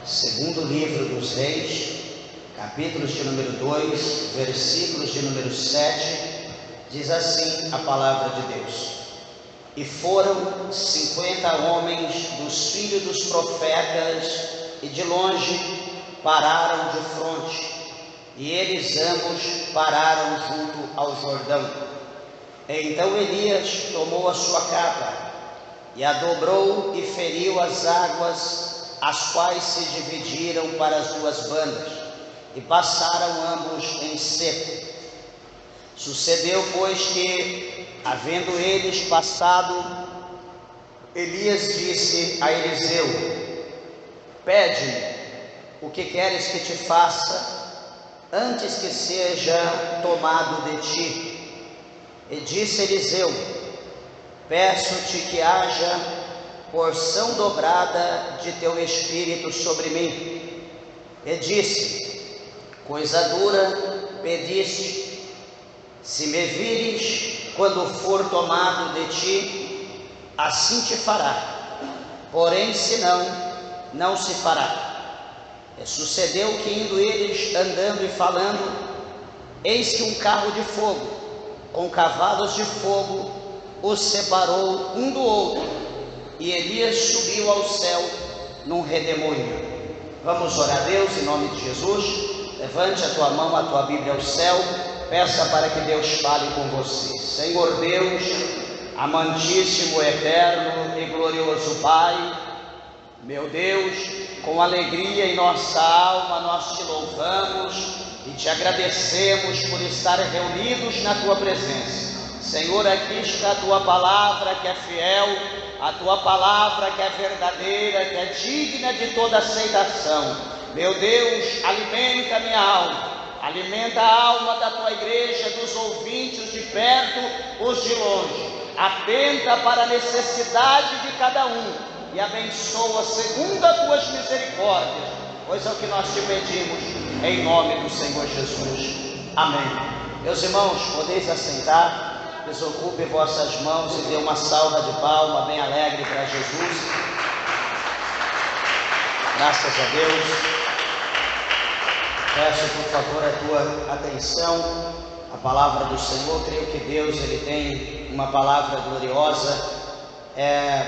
Segundo livro dos Reis, capítulos de número 2, versículos de número 7, diz assim a palavra de Deus: E foram 50 homens dos filhos dos profetas, e de longe pararam de fronte, e eles ambos pararam junto ao Jordão. Então Elias tomou a sua capa, e a dobrou e feriu as águas, as quais se dividiram para as duas bandas, e passaram ambos em seco. Sucedeu, pois, que, havendo eles passado, Elias disse a Eliseu: Pede-me o que queres que te faça, antes que seja tomado de ti. E disse Eliseu: Peço-te que haja porção dobrada de teu espírito sobre mim. E disse: Coisa dura pediste, se me vires quando for tomado de ti, assim te fará, porém senão, não se fará. E sucedeu que, indo eles andando e falando, eis que um carro de fogo, com cavalos de fogo, os separou um do outro, e Elias subiu ao céu num redemoinho. Vamos orar a Deus em nome de Jesus. Levante a tua mão, a tua Bíblia ao céu, peça para que Deus fale com você. Senhor Deus, amantíssimo, eterno e glorioso Pai, meu Deus, com alegria em nossa alma nós te louvamos e te agradecemos por estar reunidos na tua presença. Senhor, aqui está a tua palavra que é fiel, a tua palavra que é verdadeira, que é digna de toda aceitação. Meu Deus, alimenta a minha alma, alimenta a alma da tua igreja, dos ouvintes de perto, os de longe. Atenta para a necessidade de cada um e abençoa segundo as tuas misericórdias, pois é o que nós te pedimos, em nome do Senhor Jesus. Amém. Meus irmãos, podeis assentar. Desocupe vossas mãos e dê uma salva de palma bem alegre para Jesus. Graças a Deus. Peço por favor a tua atenção à palavra do Senhor. Creio que Deus ele tem uma palavra gloriosa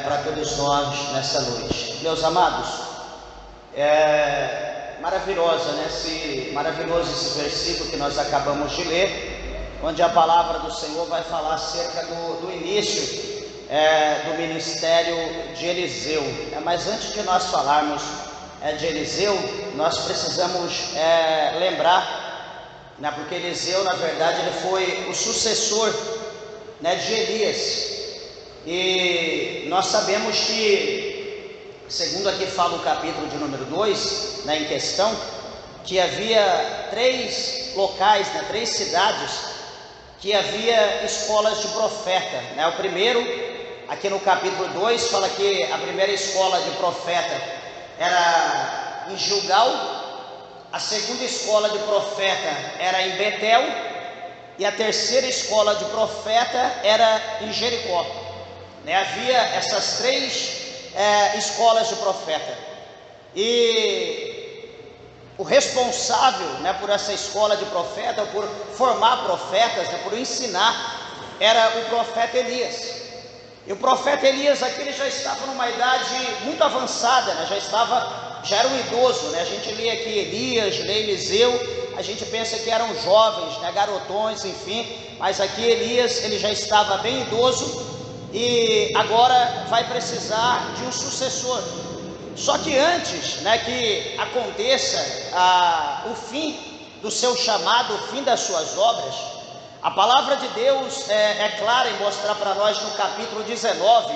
para todos nós nessa noite. Meus amados, maravilhoso esse versículo que nós acabamos de ler, onde a palavra do Senhor vai falar acerca do início do ministério de Eliseu. Mas antes de nós falarmos de Eliseu, nós precisamos lembrar, porque Eliseu, na verdade, ele foi o sucessor de Elias. E nós sabemos que, segundo aqui fala o capítulo de número 2, em questão, que havia 3 locais, 3 cidades, que havia escolas de profeta. O primeiro, aqui no capítulo 2, fala que a primeira escola de profeta era em Gilgal, a segunda escola de profeta era em Betel, e a terceira escola de profeta era em Jericó. Havia essas 3 escolas de profeta, e o responsável por essa escola de profeta, por formar profetas, por ensinar, era o profeta Elias. E o profeta Elias aqui ele já estava numa idade muito avançada, já era um idoso. A gente lê aqui Elias, lê Eliseu, a gente pensa que eram jovens, garotões, enfim, mas aqui Elias ele já estava bem idoso e agora vai precisar de um sucessor. Só que antes que aconteça o fim do seu chamado, o fim das suas obras, a palavra de Deus é clara em mostrar para nós no capítulo 19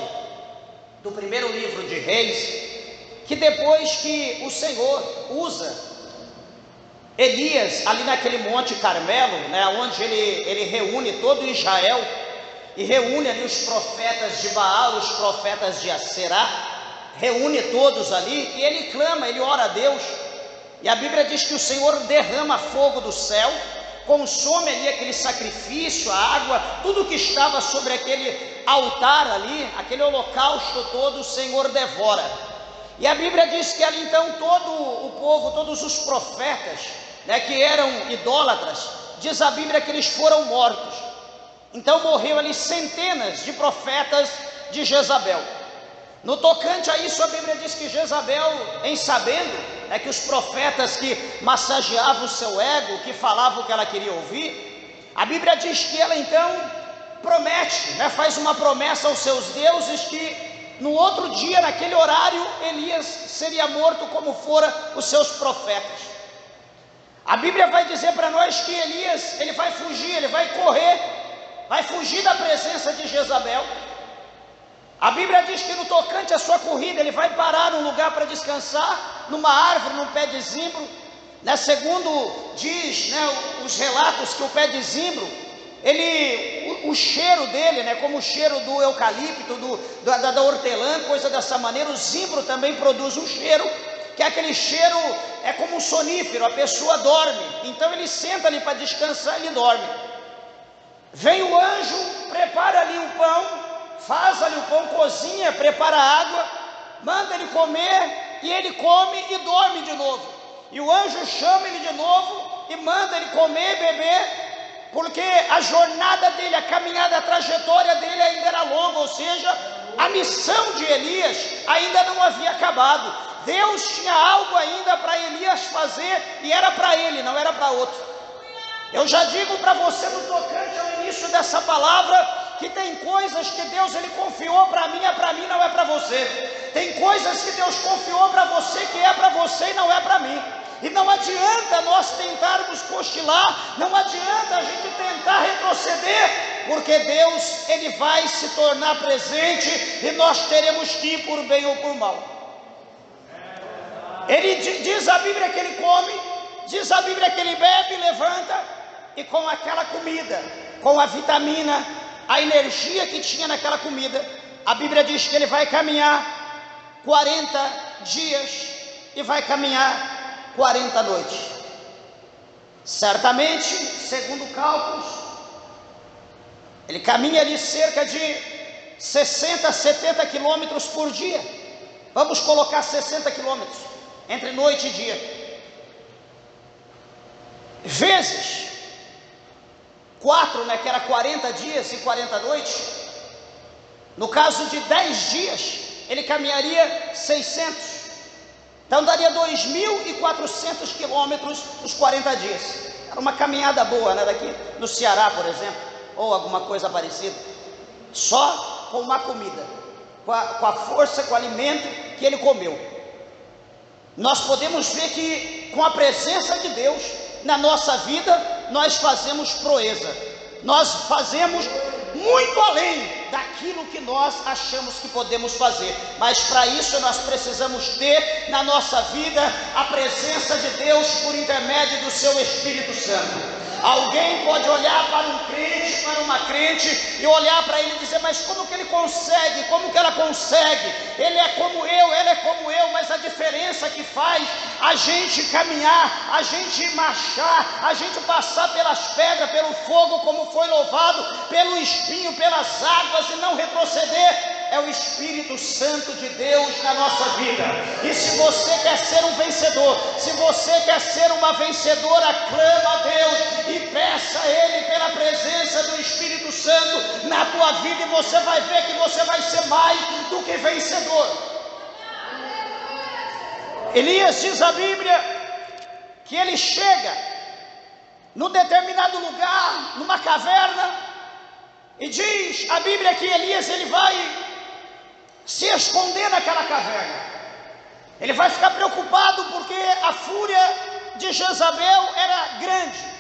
do primeiro livro de Reis, que depois que o Senhor usa Elias ali naquele Monte Carmelo, onde ele reúne todo Israel e reúne ali os profetas de Baal, os profetas de Aserá, reúne todos ali, e ele clama, ele ora a Deus, e a Bíblia diz que o Senhor derrama fogo do céu, consome ali aquele sacrifício, a água, tudo que estava sobre aquele altar ali, aquele holocausto todo, o Senhor devora. E a Bíblia diz que ali então todo o povo, todos os profetas, né, que eram idólatras, diz a Bíblia que eles foram mortos. Então morreu ali centenas de profetas de Jezabel. No tocante a isso, a Bíblia diz que Jezabel, em sabendo que os profetas que massageavam o seu ego, que falavam o que ela queria ouvir, a Bíblia diz que ela então promete, faz uma promessa aos seus deuses que no outro dia, naquele horário, Elias seria morto como fora os seus profetas. A Bíblia vai dizer para nós que Elias, ele vai fugir, ele vai correr, vai fugir da presença de Jezabel. A Bíblia diz que no tocante à sua corrida, ele vai parar num lugar para descansar, numa árvore, num pé de zimbro. Segundo diz os relatos, que o pé de zimbro, o cheiro dele, como o cheiro do eucalipto, da hortelã, coisa dessa maneira, o zimbro também produz um cheiro, que é aquele cheiro, é como um sonífero, a pessoa dorme, então ele senta ali para descansar, ele dorme. Vem o anjo, prepara ali o pão, faz ali o pão, cozinha, prepara a água, manda ele comer, e ele come e dorme de novo. E o anjo chama ele de novo e manda ele comer, beber, porque a jornada dele, a caminhada, a trajetória dele ainda era longa, ou seja, a missão de Elias ainda não havia acabado. Deus tinha algo ainda para Elias fazer, e era para ele, não era para outro. Eu já digo para você no tocante ao início dessa palavra, que tem coisas que Deus ele confiou para mim, é para mim, não é para você. Tem coisas que Deus confiou para você, que é para você e não é para mim. E não adianta nós tentarmos cochilar, não adianta a gente tentar retroceder, porque Deus ele vai se tornar presente e nós teremos que ir por bem ou por mal. Ele diz a Bíblia que ele come, diz a Bíblia que ele bebe, levanta, e com aquela comida, com a vitamina, a energia que tinha naquela comida, a Bíblia diz que ele vai caminhar 40 dias e vai caminhar 40 noites. Certamente, segundo cálculos, ele caminha ali cerca de 60, 70 quilômetros por dia. Vamos colocar 60 quilômetros entre noite e dia. Vezes 4, que era 40 dias e 40 noites. No caso de 10 dias, ele caminharia 600. Então daria 2.400 quilômetros os 40 dias. Era uma caminhada boa, daqui no Ceará, por exemplo, ou alguma coisa parecida. Só com uma comida, com a força, com o alimento que ele comeu. Nós podemos ver que com a presença de Deus na nossa vida, nós fazemos proeza. Nós fazemos muito além daquilo que nós achamos que podemos fazer, mas para isso nós precisamos ter na nossa vida a presença de Deus por intermédio do seu Espírito Santo. Alguém pode olhar para um crente, para uma crente, e olhar para ele e dizer: mas como que ele consegue, como que ela consegue? Ele é como eu, ela é como eu, mas a diferença que faz a gente caminhar, a gente marchar, a gente passar pelas pedras, pelo fogo, como foi louvado, pelo espinho, pelas águas, e não retroceder, é o Espírito Santo de Deus na nossa vida. E se você quer ser um vencedor, se você quer ser uma vencedora, clama a Deus e peça a Ele pela presença do Espírito Santo na tua vida, e você vai ver que você vai ser mais do que vencedor. Elias, diz a Bíblia que ele chega num determinado lugar, numa caverna, e diz a Bíblia que Elias ele vai se esconder naquela caverna. Ele vai ficar preocupado porque a fúria de Jezabel era grande.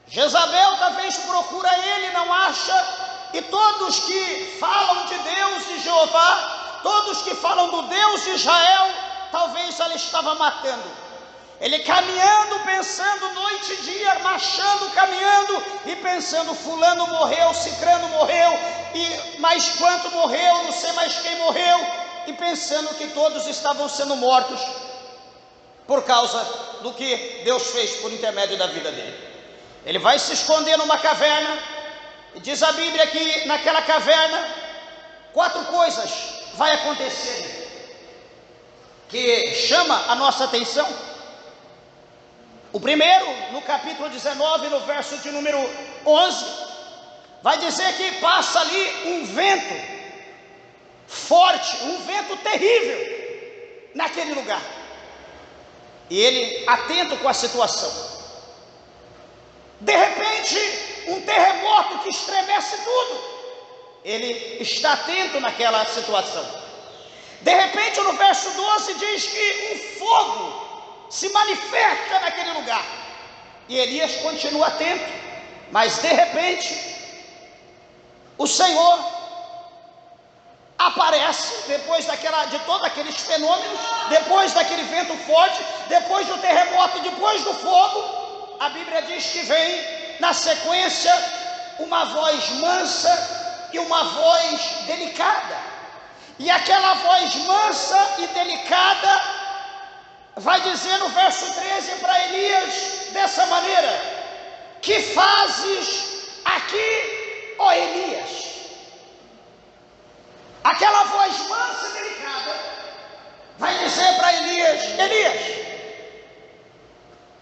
Jezabel talvez procura ele, não acha, e todos que falam de Deus, de Jeová, todos que falam do Deus de Israel, talvez ela estava matando. Ele caminhando, pensando noite e dia, marchando, caminhando e pensando: fulano morreu, cicrano morreu, e mais quanto morreu, não sei mais quem morreu, e pensando que todos estavam sendo mortos por causa do que Deus fez por intermédio da vida dele. Ele vai se esconder numa caverna, e diz a Bíblia que naquela caverna 4 coisas vai acontecer. que chama a nossa atenção. O primeiro, no capítulo 19, no verso de número 11, vai dizer que passa ali um vento forte, um vento terrível naquele lugar. E ele, atento com a situação, de repente, um terremoto que estremece tudo. Ele está atento naquela situação. De repente, no verso 12 diz que um fogo se manifesta naquele lugar. E Elias continua atento. Mas de repente, o Senhor aparece depois de todos aqueles fenômenos, depois daquele vento forte, depois do terremoto, depois do fogo. A Bíblia diz que vem na sequência uma voz mansa e uma voz delicada. E aquela voz mansa e delicada vai dizer no verso 13 para Elias dessa maneira: que fazes aqui, ó Elias? Aquela voz mansa e delicada vai dizer para Elias: Elias,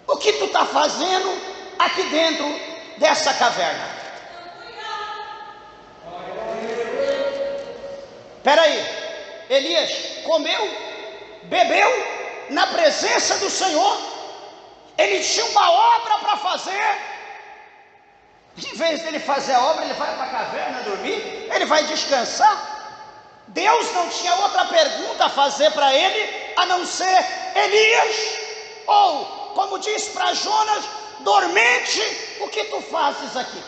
o que tu está fazendo aqui dentro dessa caverna? Espera aí, Elias comeu, bebeu na presença do Senhor, ele tinha uma obra para fazer. Em vez dele fazer a obra, ele vai para a caverna dormir, ele vai descansar. Deus não tinha outra pergunta a fazer para ele a não ser: Elias, ou como diz para Jonas, dormente, o que tu fazes aqui?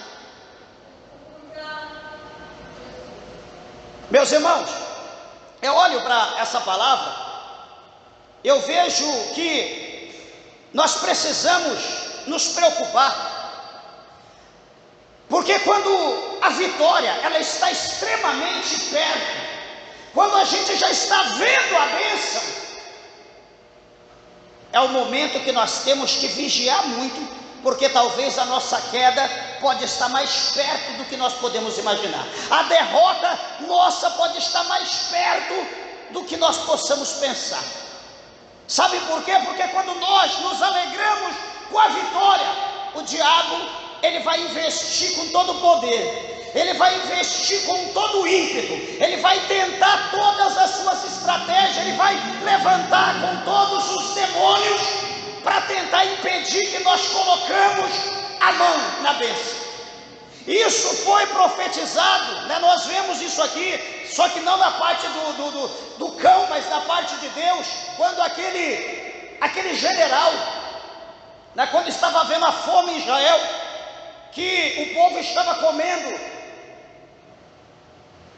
Meus irmãos, eu olho para essa palavra, eu vejo que nós precisamos nos preocupar, porque quando a vitória ela está extremamente perto, quando a gente já está vendo a bênção, é o momento que nós temos que vigiar muito, porque talvez a nossa queda pode estar mais perto do que nós podemos imaginar. A derrota nossa pode estar mais perto do que nós possamos pensar. Sabe por quê? Porque quando nós nos alegramos com a vitória, o diabo ele vai investir com todo o poder, ele vai investir com todo o ímpeto, ele vai tentar todas as suas estratégias, ele vai levantar com todos os demônios para tentar impedir que nós colocamos a mão na bênção. Isso foi profetizado, né? Nós vemos isso aqui, só que não na parte do cão, mas na parte de Deus, quando aquele general, né, quando estava havendo a fome em Israel, que o povo estava comendo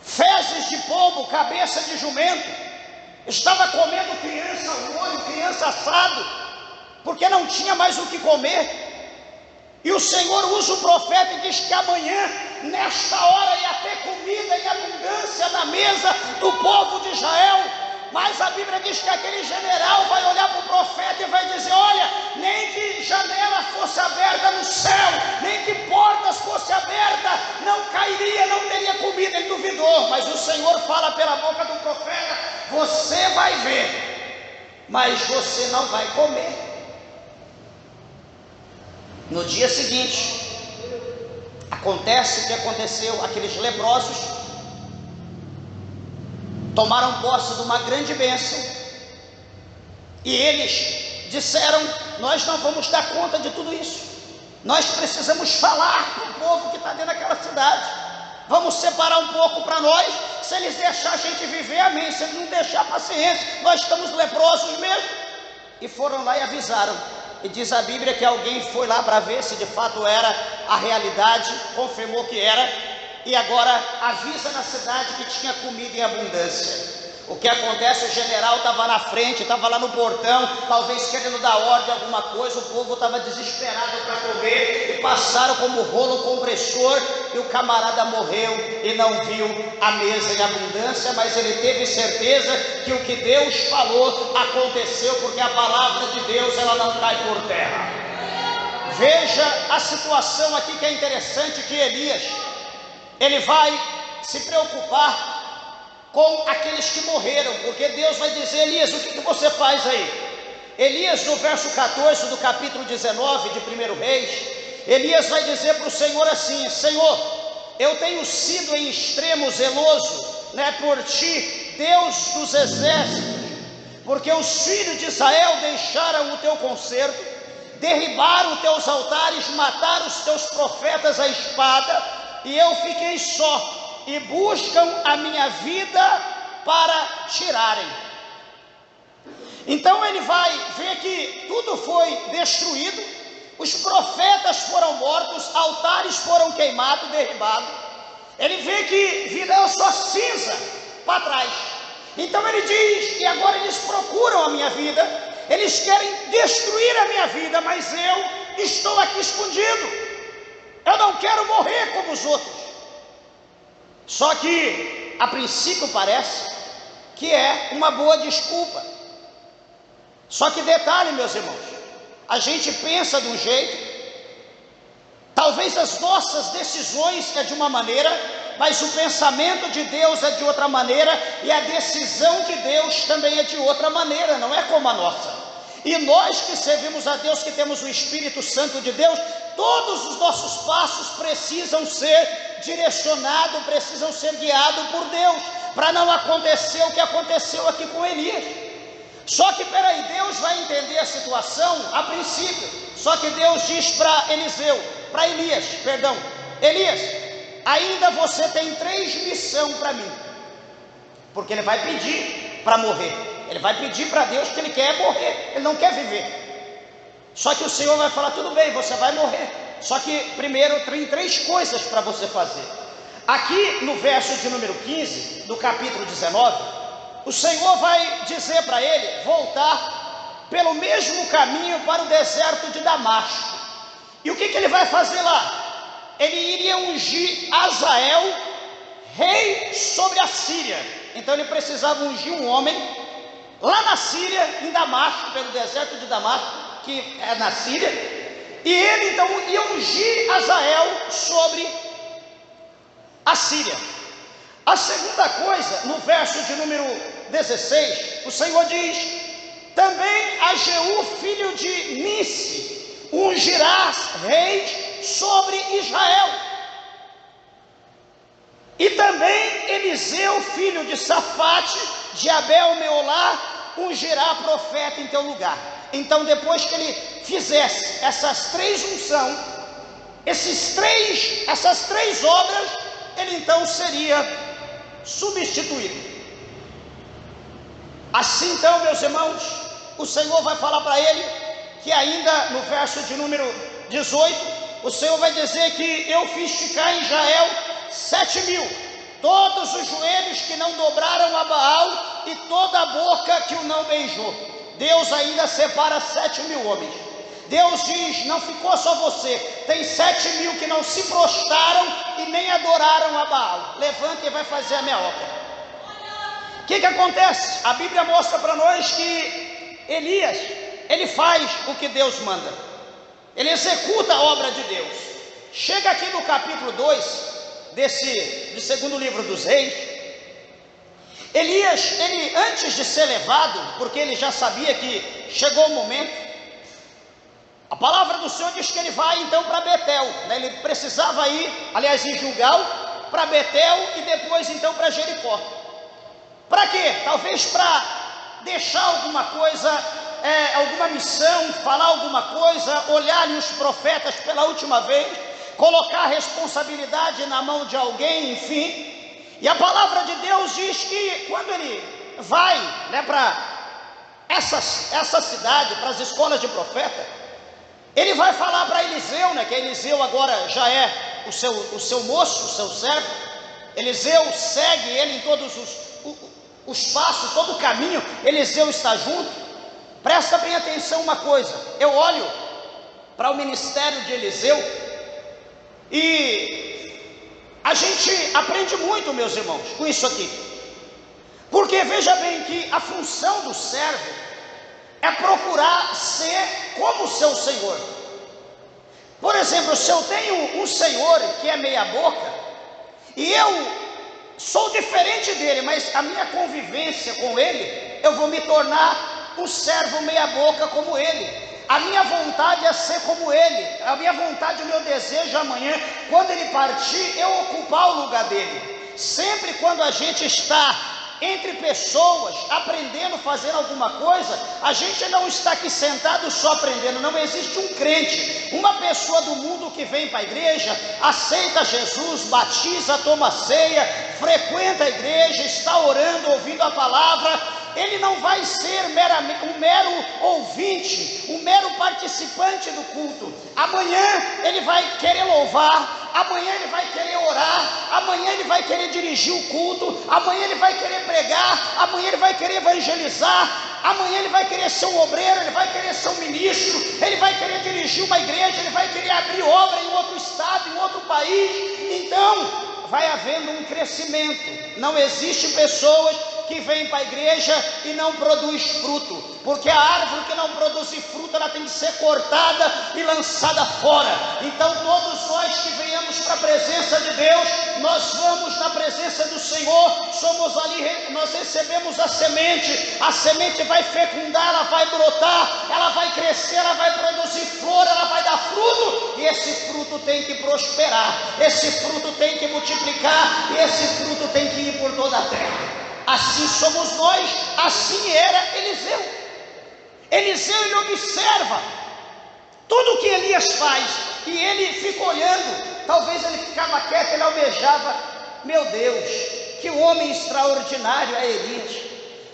fezes de pombo, cabeça de jumento, estava comendo criança ao molho, criança assado, porque não tinha mais o que comer. E o Senhor usa o profeta e diz que amanhã, nesta hora, ia ter comida em abundância na mesa do povo de Israel. Mas a Bíblia diz que aquele general vai olhar para o profeta e vai dizer: olha, nem que janela fosse aberta no céu, nem que portas fosse aberta, não cairia, não teria comida. Ele duvidou, mas o Senhor fala pela boca do profeta: você vai ver, mas você não vai comer. No dia seguinte, acontece o que aconteceu. Aqueles leprosos tomaram posse de uma grande bênção, e eles disseram: nós não vamos dar conta de tudo isso, nós precisamos falar para o povo que está dentro daquela cidade, vamos separar um pouco para nós, se eles deixar a gente viver, amém, se eles não deixar, paciência, nós estamos leprosos mesmo. E foram lá e avisaram. E diz a Bíblia que alguém foi lá para ver se de fato era a realidade, confirmou que era, e agora avisa na cidade que tinha comida em abundância. O que acontece? O general estava na frente, estava lá no portão, talvez querendo dar ordem a alguma coisa, o povo estava desesperado para comer, e passaram como rolo compressor, e o camarada morreu e não viu a mesa em abundância, mas ele teve certeza que o que Deus falou aconteceu, porque a palavra de Deus ela não cai por terra. Veja a situação aqui que é interessante, que Elias, ele vai se preocupar com aqueles que morreram, porque Deus vai dizer: Elias, o que você faz aí? Elias, no verso 14 do capítulo 19 de 1 Reis, Elias vai dizer para o Senhor assim: Senhor, eu tenho sido em extremo zeloso, por ti, Deus dos exércitos, porque os filhos de Israel deixaram o teu concerto, derribaram os teus altares, mataram os teus profetas à espada, e eu fiquei só, e buscam a minha vida para tirarem. Então ele vai ver que tudo foi destruído, os profetas foram mortos, altares foram queimados, derribados. Ele vê que virou só cinza para trás. Então ele diz: e agora eles procuram a minha vida, eles querem destruir a minha vida, mas eu estou aqui escondido, eu não quero morrer como os outros. Só que a princípio parece que é uma boa desculpa. Só que detalhe, meus irmãos, a gente pensa de um jeito, talvez as nossas decisões é de uma maneira, mas o pensamento de Deus é de outra maneira, e a decisão de Deus também é de outra maneira, não é como a nossa. E nós que servimos a Deus, que temos o Espírito Santo de Deus, todos os nossos passos precisam ser direcionados, precisam ser guiados por Deus, para não acontecer o que aconteceu aqui com Elias. Só que peraí, Deus vai entender a situação a princípio. Só que Deus diz para Elias, ainda você tem 3 missões para mim. Porque ele vai pedir para morrer, ele vai pedir para Deus que ele quer morrer, ele não quer viver. Só que o Senhor vai falar: tudo bem, você vai morrer, só que primeiro tem 3 coisas para você fazer. Aqui no verso de número 15 do capítulo 19, o Senhor vai dizer para ele voltar pelo mesmo caminho para o deserto de Damasco. E o que ele vai fazer lá? Ele iria ungir Azael, rei sobre a Síria. Então ele precisava ungir um homem lá na Síria, em Damasco, pelo deserto de Damasco, que é na Síria. E ele então ia ungir Azael sobre a Síria. A segunda coisa, no verso de número 16, o Senhor diz: também a Jeú, filho de Nice, ungirás rei sobre Israel. E também Eliseu, filho de Safate, de Abel-Meolá, ungirá profeta em teu lugar. Então, depois que ele fizesse essas 3 unções, essas três obras, ele então seria substituído. Assim então, meus irmãos, o Senhor vai falar para ele que ainda no verso de número 18, o Senhor vai dizer que eu fiz ficar em Israel 7.000, todos os joelhos que não dobraram a Baal e toda a boca que o não beijou. Deus ainda separa 7.000 homens. Deus diz: não ficou só você, tem 7.000 que não se prostraram e nem adoraram a Baal. Levanta e vai fazer a minha obra. O que acontece? A Bíblia mostra para nós que Elias, ele faz o que Deus manda, ele executa a obra de Deus. Chega aqui no capítulo 2 do segundo livro dos Reis, Elias, ele antes de ser levado, porque ele já sabia que chegou o momento, a palavra do Senhor diz que ele vai então para Betel, ele precisava ir, aliás, em Gilgal, para Betel e depois então para Jericó. Para quê? Talvez para deixar alguma coisa, alguma missão, falar alguma coisa, olhar-lhe os profetas pela última vez, colocar a responsabilidade na mão de alguém, enfim. E a palavra de Deus diz que quando ele vai para essa cidade, para as escolas de profeta, ele vai falar para Eliseu, que Eliseu agora já é o seu moço, o seu servo. Eliseu segue ele em todos os passos, todo o caminho, Eliseu está junto. Presta bem atenção uma coisa, eu olho para o ministério de Eliseu e a gente aprende muito, meus irmãos, com isso aqui. Porque veja bem que a função do servo é procurar ser como o seu Senhor. Por exemplo, se eu tenho um Senhor que é meia boca, e eu sou diferente dele, mas a minha convivência com ele, eu vou me tornar um servo meia boca como ele. A minha vontade é ser como ele. A minha vontade, o meu desejo amanhã, quando ele partir, eu ocupar o lugar dele. Sempre quando a gente está entre pessoas, aprendendo, fazendo alguma coisa, a gente não está aqui sentado só aprendendo. Não existe um crente, uma pessoa do mundo que vem para a igreja, aceita Jesus, batiza, toma ceia, frequenta a igreja, está orando, ouvindo a palavra. Ele não vai ser um mero ouvinte, um mero participante do culto. Amanhã ele vai querer louvar, amanhã ele vai querer orar, amanhã ele vai querer dirigir o culto, amanhã ele vai querer pregar, amanhã ele vai querer evangelizar, amanhã ele vai querer ser um obreiro, ele vai querer ser um ministro, ele vai querer dirigir uma igreja, ele vai querer abrir obra em outro estado, em outro país. Então vai havendo um crescimento. Não existe pessoas que vem para a igreja e não produz fruto, porque a árvore que não produz fruto, ela tem que ser cortada e lançada fora. Então todos nós que venhamos para a presença de Deus, nós vamos na presença do Senhor, somos ali, nós recebemos a semente vai fecundar, ela vai brotar, ela vai crescer, ela vai produzir flor, ela vai dar fruto, e esse fruto tem que prosperar, esse fruto tem que multiplicar, e esse fruto tem que ir por toda a terra. Assim somos nós, assim era Eliseu. Eliseu, ele observa tudo que Elias faz, e ele fica olhando. Talvez ele ficava quieto, ele almejava: meu Deus, que homem extraordinário é Elias.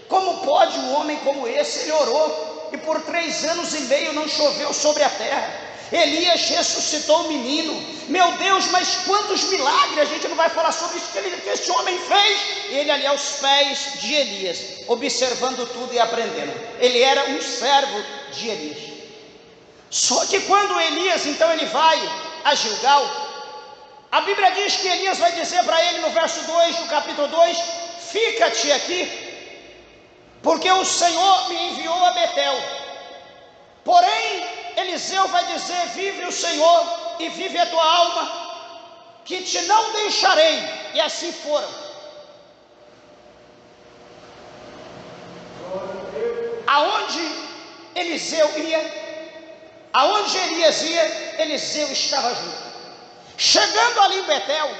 Como pode um homem como esse? Ele orou, e por 3 anos e meio não choveu sobre a terra. Elias ressuscitou o menino. Meu Deus, mas quantos milagres! A gente não vai falar sobre isso que esse homem fez. Ele ali aos pés de Elias, observando tudo e aprendendo. Ele era um servo de Elias. Só que quando Elias, então ele vai a Gilgal, a Bíblia diz que Elias vai dizer para ele no verso 2 do capítulo 2: fica-te aqui, porque o Senhor me enviou a Betel. Porém Eliseu vai dizer: vive o Senhor e vive a tua alma, que te não deixarei. E assim foram. Aonde Eliseu ia, aonde Elias ia, Eliseu estava junto. Chegando ali em Betel,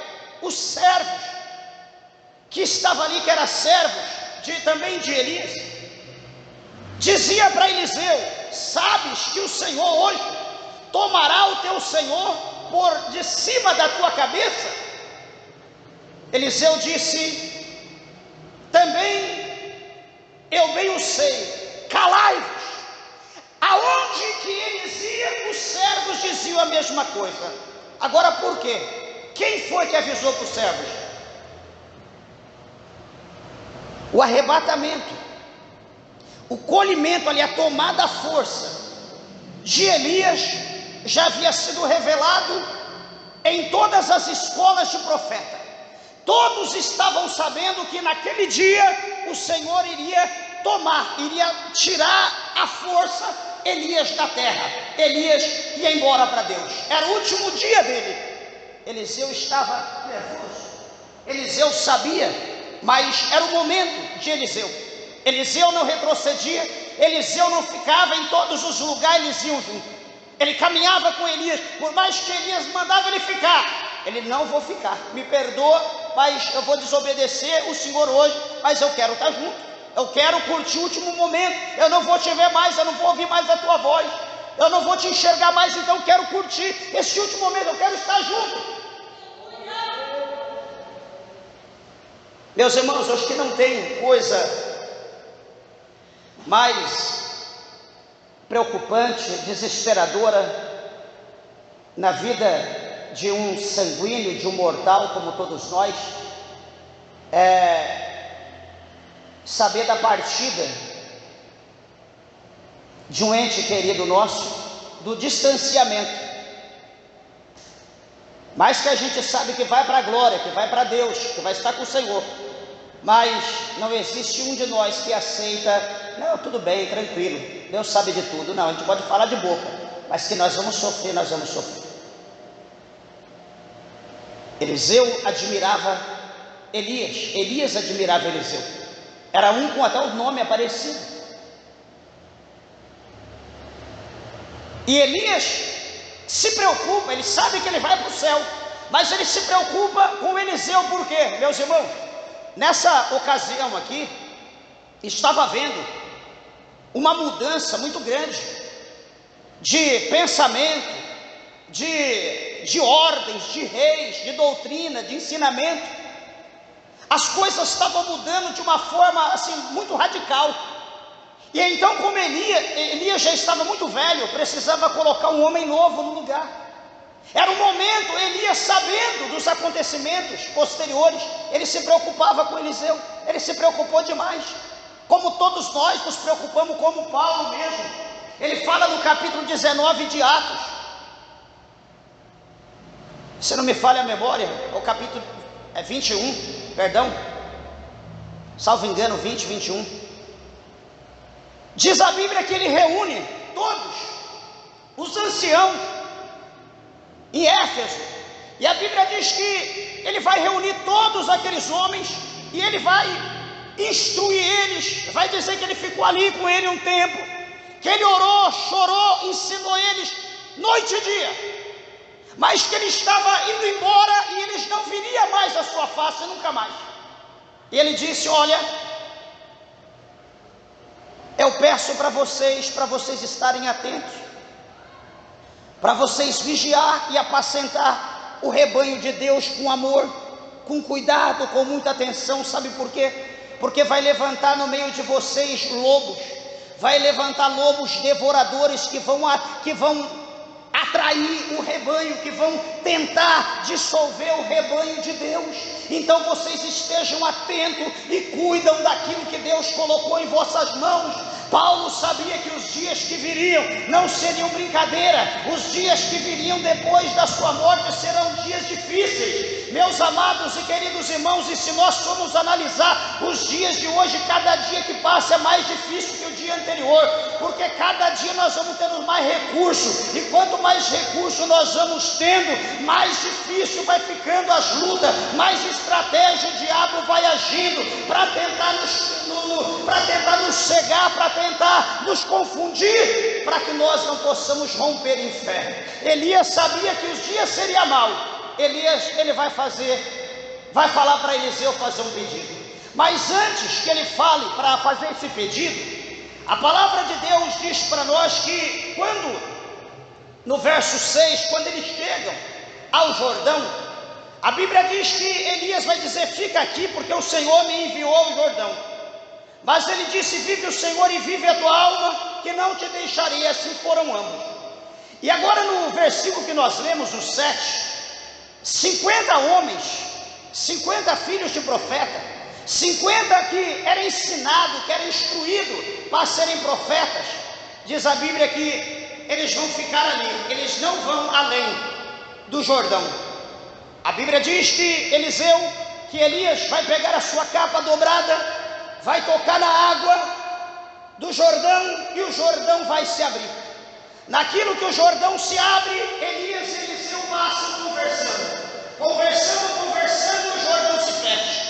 os servos que estavam ali, que eram servos também de Elias, dizia para Eliseu: sabes que o Senhor hoje tomará o teu senhor por de cima da tua cabeça? Eliseu disse: também eu bem o sei, calai-vos. Aonde que eles iam, os servos diziam a mesma coisa. Agora por quê? Quem foi que avisou para os servos? O arrebatamento, o colhimento ali, a tomada à força de Elias já havia sido revelado em todas as escolas de profeta. Todos estavam sabendo que naquele dia o Senhor iria tomar, iria tirar a força Elias da terra. Elias ia embora para Deus, era o último dia dele. Eliseu estava nervoso, Eliseu sabia, mas era o momento de Eliseu. Eliseu não retrocedia, Eliseu não ficava em todos os lugares, eles iam junto. Ele caminhava com Elias, por mais que Elias mandava ele ficar, ele: não vou ficar, me perdoa, mas eu vou desobedecer o Senhor hoje, mas eu quero estar junto, eu quero curtir o último momento, eu não vou te ver mais, eu não vou ouvir mais a tua voz, eu não vou te enxergar mais, então eu quero curtir esse último momento, eu quero estar junto. Meus irmãos, acho que não tem coisa mais preocupante, desesperadora na vida de um sanguíneo, de um mortal como todos nós, saber da partida de um ente querido nosso, do distanciamento. Mas que a gente sabe que vai para a glória, que vai para Deus, que vai estar com o Senhor. Mas não existe um de nós que aceita: não, tudo bem, tranquilo, Deus sabe de tudo. Não, a gente pode falar de boca, mas que nós vamos sofrer, nós vamos sofrer. Eliseu admirava Elias admirava Eliseu. Era um com até o nome aparecido. E Elias se preocupa, ele sabe que ele vai para o céu, mas ele se preocupa com Eliseu. Por quê, meus irmãos? Nessa ocasião aqui, estava havendo uma mudança muito grande de pensamento, de ordens, de reis, de doutrina, de ensinamento. As coisas estavam mudando de uma forma assim muito radical. E então, como Elias já estava muito velho, precisava colocar um homem novo no lugar. Era um momento, Elias, sabendo dos acontecimentos posteriores, ele se preocupava com Eliseu. Ele se preocupou demais, como todos nós nos preocupamos, como Paulo mesmo. Ele fala no capítulo 19 de Atos, se não me falha a memória, o capítulo 21, perdão, salvo engano, 20, 21. Diz a Bíblia que ele reúne todos os anciãos em Éfeso, e a Bíblia diz que ele vai reunir todos aqueles homens, e ele vai instruir eles, vai dizer que ele ficou ali com ele um tempo, que ele orou, chorou, ensinou eles noite e dia, mas que ele estava indo embora e eles não viriam mais a sua face nunca mais. E ele disse: olha, eu peço para vocês estarem atentos, para vocês vigiar e apacentar o rebanho de Deus com amor, com cuidado, com muita atenção. Sabe por quê? Porque vai levantar no meio de vocês lobos, vai levantar lobos devoradores que vão atrair o rebanho, que vão tentar dissolver o rebanho de Deus. Então vocês estejam atentos e cuidam daquilo que Deus colocou em vossas mãos. Paulo sabia que os dias que viriam não seriam brincadeira, os dias que viriam depois da sua morte serão dias difíceis. Meus amados e queridos irmãos, e se nós formos analisar os dias de hoje, cada dia que passa é mais difícil que o dia anterior, porque cada dia nós vamos tendo mais recursos, e quanto mais recursos nós vamos tendo, mais difícil vai ficando as lutas, mais estratégia o diabo vai agindo para tentar nos cegar, para tentar nos confundir, para que nós não possamos romper em fé. Elias sabia que os dias seriam maus. Elias, ele vai falar para Eliseu fazer um pedido, mas antes que ele fale para fazer esse pedido, a palavra de Deus diz para nós que quando, no verso 6, quando eles chegam ao Jordão, a Bíblia diz que Elias vai dizer: fica aqui porque o Senhor me enviou ao Jordão. Mas ele disse: vive o Senhor e vive a tua alma, que não te deixarei. Assim foram ambos. E agora no versículo que nós lemos, o 7, 50 homens, 50 filhos de profeta, 50 que era ensinado, que era instruído para serem profetas. Diz a Bíblia que eles vão ficar ali, eles não vão além do Jordão. A Bíblia diz que Elias vai pegar a sua capa dobrada, vai tocar na água do Jordão, e o Jordão vai se abrir. Naquilo que o Jordão se abre, Elias e Eliseu passam conversando, e o Jordão se fecha.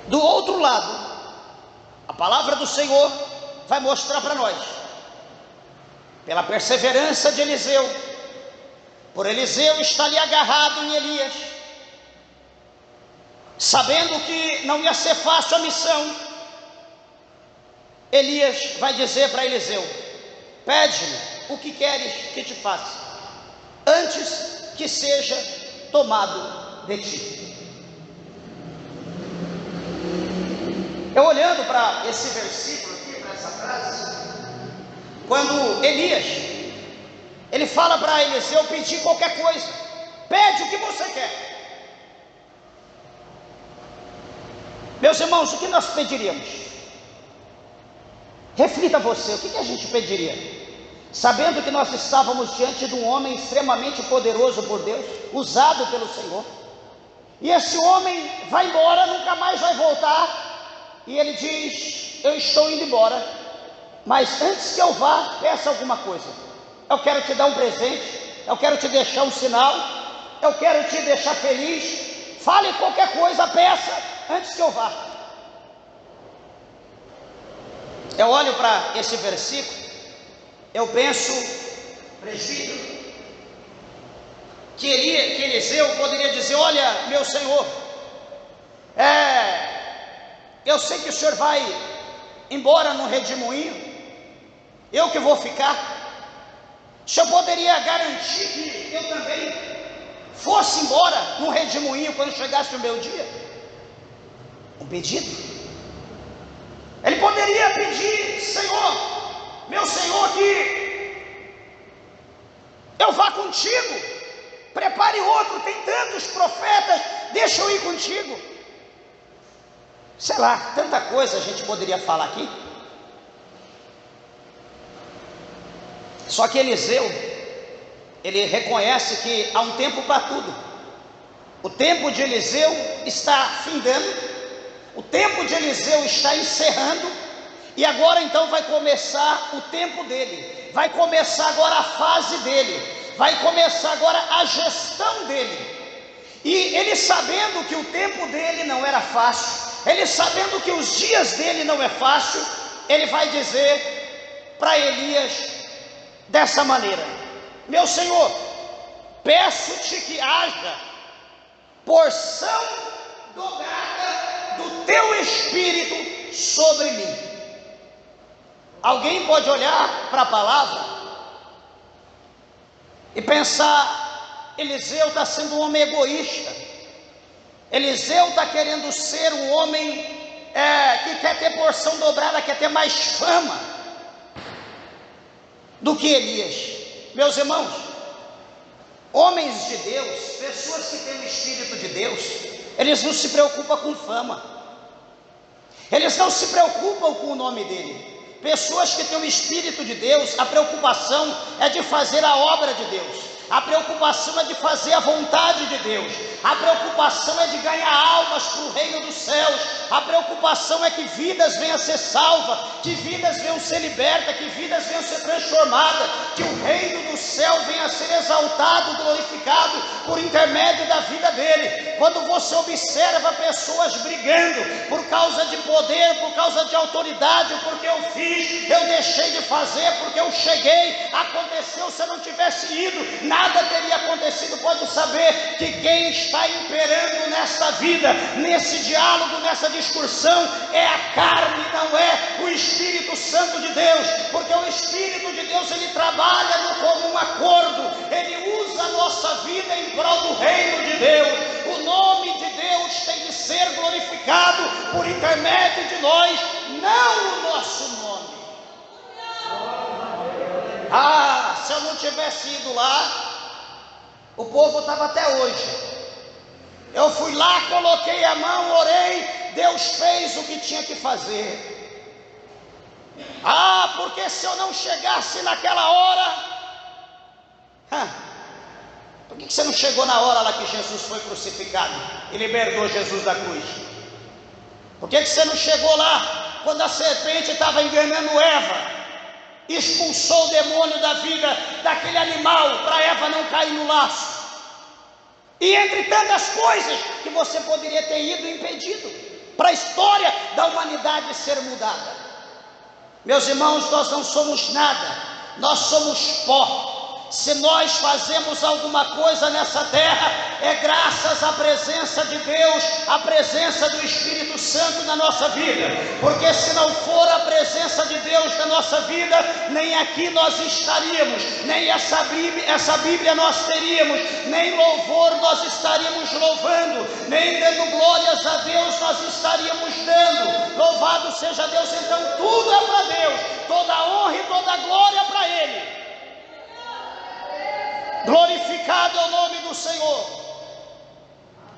Do outro lado, a palavra do Senhor vai mostrar para nós, pela perseverança de Eliseu, por Eliseu estar ali agarrado em Elias, sabendo que não ia ser fácil a missão, Elias vai dizer para Eliseu: pede-me o que queres que te faça, antes que seja tomado de ti. Eu olhando para esse versículo aqui, para essa frase, quando Elias, ele fala para Eliseu pedir qualquer coisa, pede o que você quer. Meus irmãos, o que nós pediríamos? Reflita você, o que a gente pediria? Sabendo que nós estávamos diante de um homem extremamente poderoso por Deus, usado pelo Senhor, e esse homem vai embora, nunca mais vai voltar, e ele diz: eu estou indo embora, mas antes que eu vá, peça alguma coisa. Eu quero te dar um presente, eu quero te deixar um sinal, eu quero te deixar feliz, fale qualquer coisa, peça, antes que eu vá. Eu olho para esse versículo, eu penso, presbítero, que Eliseu poderia dizer: olha, meu senhor, eu sei que o senhor vai embora no redemoinho, eu que vou ficar. O senhor poderia garantir que eu também fosse embora no redemoinho quando chegasse o meu dia? Um pedido. Ele poderia pedir: Senhor, meu Senhor, que eu vá contigo, prepare outro, tem tantos profetas, deixa eu ir contigo. Sei lá, tanta coisa a gente poderia falar aqui. Só que Eliseu, ele reconhece que há um tempo para tudo. O tempo de Eliseu está findando, o tempo de Eliseu está encerrando, e agora então vai começar o tempo dele, vai começar agora a fase dele, vai começar agora a gestão dele. E ele, sabendo que o tempo dele não era fácil, ele sabendo que os dias dele não é fácil, ele vai dizer para Elias dessa maneira: meu senhor, peço-te que haja porção dobrada do teu espírito sobre mim. Alguém pode olhar para a palavra e pensar: Eliseu está sendo um homem egoísta, Eliseu está querendo ser um homem que quer ter porção dobrada, quer ter mais fama do que Elias. Meus irmãos, homens de Deus, pessoas que têm o Espírito de Deus, eles não se preocupam com fama, eles não se preocupam com o nome dele. Pessoas que têm o Espírito de Deus, a preocupação é de fazer a obra de Deus, a preocupação é de fazer a vontade de Deus, a preocupação é de ganhar almas para o reino dos céus, a preocupação é que vidas venham a ser salvas, que vidas venham a ser libertas, que vidas venham a ser transformadas, que o reino do céu venha a ser exaltado, glorificado por intermédio da vida dele. Quando você observa pessoas brigando por causa de poder, por causa de autoridade, porque eu fiz, eu deixei de fazer, porque eu cheguei, aconteceu, se eu não tivesse ido, nada teria acontecido. Pode saber que quem está imperando nessa vida, nesse diálogo, nessa discussão, é a carne, não é o Espírito Santo de Deus, porque o Espírito de Deus, ele trabalha no comum acordo, ele usa a nossa vida em prol do reino de Deus. O nome de Deus tem de ser glorificado por intermédio de nós, não o nosso nome. Se eu não tivesse ido lá, o povo estava até hoje. Eu fui lá, coloquei a mão, orei, Deus fez o que tinha que fazer. Porque se eu não chegasse naquela hora, por que você não chegou na hora lá que Jesus foi crucificado e libertou Jesus da cruz? Por que você não chegou lá quando a serpente estava enganando Eva, expulsou o demônio da vida daquele animal para Eva não cair no laço? E entre tantas coisas que você poderia ter ido impedido para a história da humanidade ser mudada. Meus irmãos, nós não somos nada, nós somos pó. Se nós fazemos alguma coisa nessa terra, é graças à presença de Deus, à presença do Espírito Santo na nossa vida, porque se não for a presença de Deus na nossa vida, nem aqui nós estaríamos, nem essa Bíblia nós teríamos, nem louvor nós estaríamos louvando, nem dando glórias a Deus nós estaríamos dando. Louvado seja Deus. Então tudo é para Deus, toda a honra e toda a glória para Ele. Glorificado é o nome do Senhor.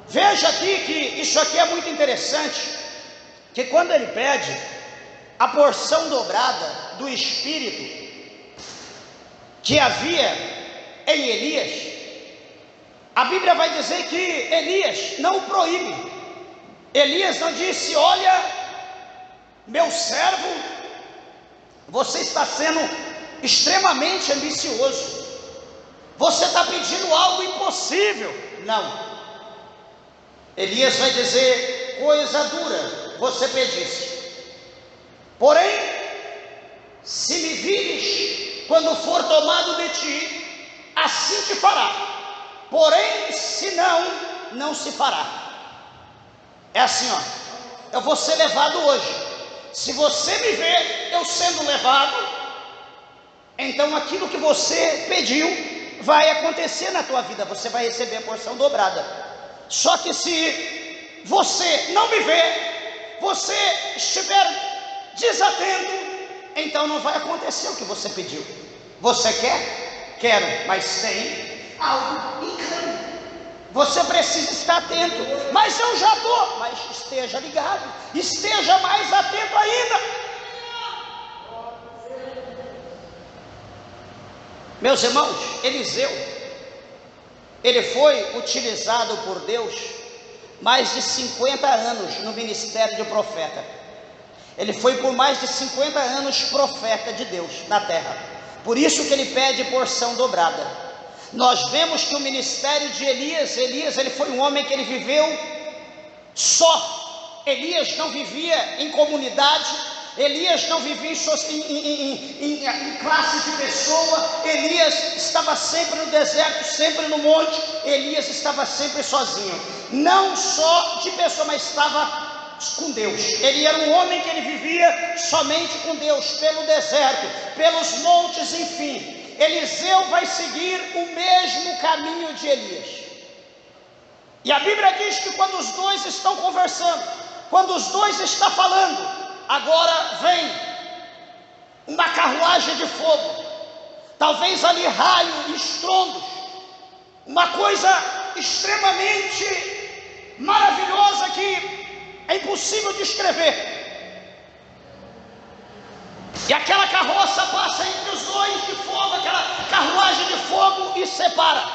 Veja aqui que isso aqui é muito interessante, que quando ele pede a porção dobrada do Espírito que havia em Elias, a Bíblia vai dizer que Elias não o proíbe. Elias não disse: olha, meu servo, você está sendo extremamente ambicioso, Você está pedindo algo impossível. Não. Elias vai dizer: coisa dura você pediste, porém, se me vires quando for tomado de ti, assim te fará. Porém, se não, não se fará. É assim, ó. Eu vou ser levado hoje. Se você me ver eu sendo levado, então aquilo que você pediu vai acontecer na tua vida. Você vai receber a porção dobrada. Só que se você não me ver, você estiver desatento, então não vai acontecer o que você pediu. Você quer? Quero, mas tem algo incrível. Você precisa estar atento. Mas eu já estou. Mas esteja ligado, esteja mais atento ainda. Meus irmãos, Eliseu, ele foi utilizado por Deus mais de 50 anos no ministério de profeta. Ele foi por mais de 50 anos profeta de Deus na terra. Por isso que ele pede porção dobrada. Nós vemos que o ministério de Elias, ele foi um homem que ele viveu só. Elias não vivia em comunidade, Elias não vivia em classe de pessoa. Elias estava sempre no deserto, sempre no monte. Elias estava sempre sozinho, não só de pessoa, mas estava com Deus. Ele era um homem que ele vivia somente com Deus, pelo deserto, pelos montes, enfim. Eliseu vai seguir o mesmo caminho de Elias. E a Bíblia diz que quando os dois estão conversando, quando os dois estão falando, agora vem uma carruagem de fogo, talvez ali raio e estrondos, uma coisa extremamente maravilhosa que é impossível descrever. E aquela carroça passa entre os dois de fogo, aquela carruagem de fogo, e separa.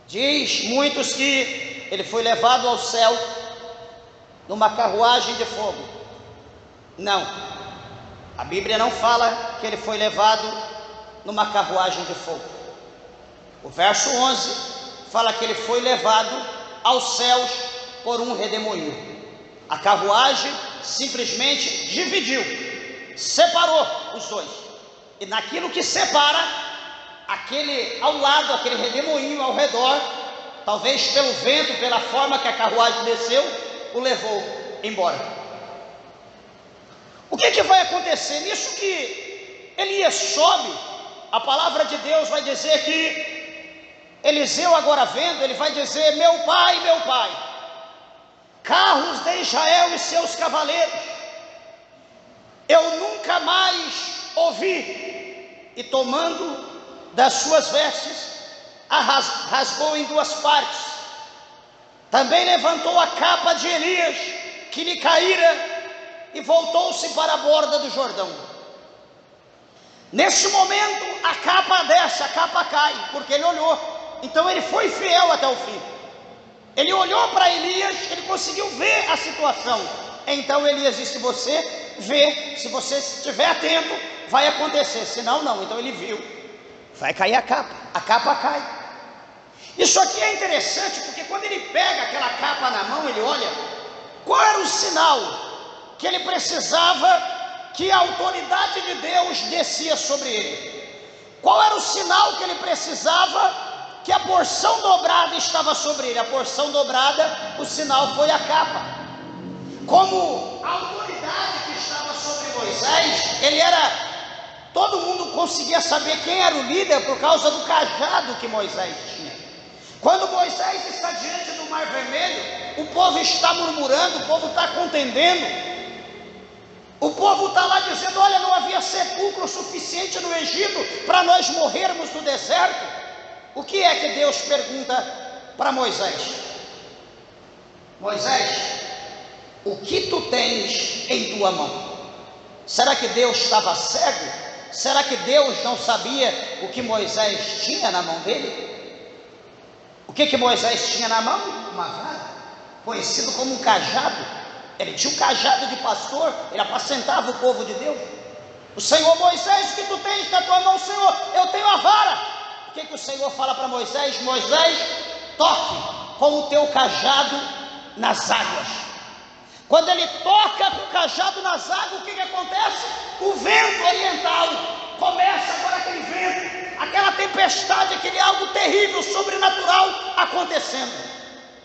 Diz muitos que ele foi levado ao céu numa carruagem de fogo. Não, a Bíblia não fala que ele foi levado numa carruagem de fogo. O verso 11 fala que ele foi levado aos céus por um redemoinho. A carruagem simplesmente dividiu, separou os dois. E naquilo que separa, aquele ao lado, aquele redemoinho ao redor, talvez pelo vento, pela forma que a carruagem desceu, o levou embora. O que vai acontecer? Nisso que Elias sobe, a palavra de Deus vai dizer que Eliseu, agora vendo, ele vai dizer: meu pai, carros de Israel e seus cavaleiros, eu nunca mais ouvi. E tomando das suas vestes, a rasgou em duas partes. Também levantou a capa de Elias, que lhe caíra, e voltou-se para a borda do Jordão. Neste momento, a capa desce, a capa cai, porque ele olhou. Então ele foi fiel até o fim. Ele olhou para Elias, ele conseguiu ver a situação. Então Elias disse: você vê, se você estiver atento, vai acontecer, senão não. Então ele viu, vai cair a capa cai. Isso aqui é interessante, porque quando ele pega aquela capa na mão, ele olha, qual era o sinal que ele precisava que a autoridade de Deus descia sobre ele? Qual era o sinal que ele precisava que a porção dobrada estava sobre ele? A porção dobrada, o sinal foi a capa. Como a autoridade que estava sobre Moisés, ele era, todo mundo conseguia saber quem era o líder por causa do cajado que Moisés tinha. Quando Moisés está diante do Mar Vermelho, o povo está murmurando, o povo está contendendo, o povo está lá dizendo: olha, não havia sepulcro suficiente no Egito para nós morrermos no deserto. O que é que Deus pergunta para Moisés? Moisés, o que tu tens em tua mão? Será que Deus estava cego? Será que Deus não sabia o que Moisés tinha na mão dele? O que Moisés tinha na mão? Uma vara, conhecido como um cajado. Ele tinha um cajado de pastor, ele apacentava o povo de Deus. O Senhor: Moisés, o que tu tens na tua mão? Senhor, eu tenho a vara. o que o Senhor fala para Moisés? Moisés, toque com o teu cajado nas águas. Quando ele toca com o cajado nas águas, o que acontece? O vento oriental começa agora, aquele vento, aquela tempestade, aquele algo terrível, sobrenatural acontecendo.